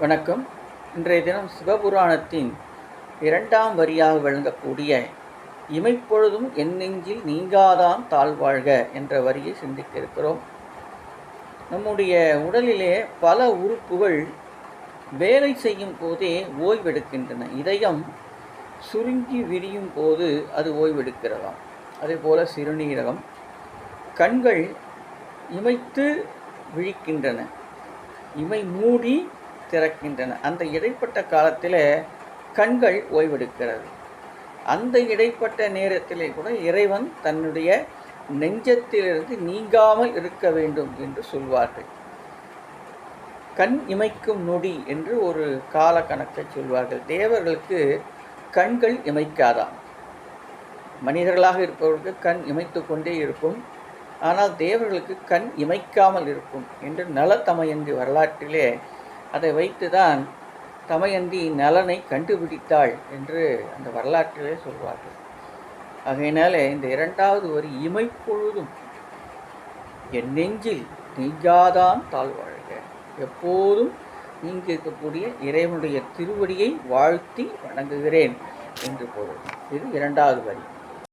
வணக்கம். இன்றைய தினம் சிவபுராணத்தின் 2ஆம் வரியாக விளங்கக்கூடிய இமைப்பொழுதும் என் நெஞ்சில் நீங்காதான் தாழ்வாழ்க என்ற வரியை சிந்திக்க இருக்கிறோம். நம்முடைய உடலிலே பல உறுப்புகள் வேலை செய்யும் போதே ஓய்வெடுக்கின்றன. இதயம் சுருங்கி விரியும் போது அது ஓய்வெடுக்கிறதாம். அதேபோல சிறுநீரகம், கண்கள் இமைத்து விழிக்கின்றன, இமை மூடி திறக்கின்றன. அந்த இடைப்பட்ட காலத்தில் கண்கள் ஓய்வெடுக்கிறது. அந்த இடைப்பட்ட நேரத்திலே கூட இறைவன் தன்னுடைய நெஞ்சத்திலிருந்து நீங்காமல் இருக்க வேண்டும் என்று சொல்வார்கள். கண் இமைக்கும் நொடி என்று ஒரு கால கணக்கை சொல்வார்கள். தேவர்களுக்கு கண்கள் இமைக்காதான். மனிதர்களாக இருப்பவர்களுக்கு கண் இமைத்து கொண்டே இருக்கும். ஆனால் தேவர்களுக்கு கண் இமைக்காமல் இருக்கும் என்று நலதமயந்தி வரலாற்றிலே அதை வைத்துதான் தமயந்தி நலனை கண்டுபிடித்தாள் என்று அந்த வரலாற்றிலே சொல்வார்கள். ஆகையினால இந்த 2வது வரி இமைப்பொழுதும் என் நெஞ்சில் நீங்காதான் தாழ்வாழ்க, எப்போதும் நீங்கி இருக்கக்கூடிய இறைவனுடைய திருவடியை வாழ்த்தி வணங்குகிறேன் என்று பொருள். இது 2வது வரி.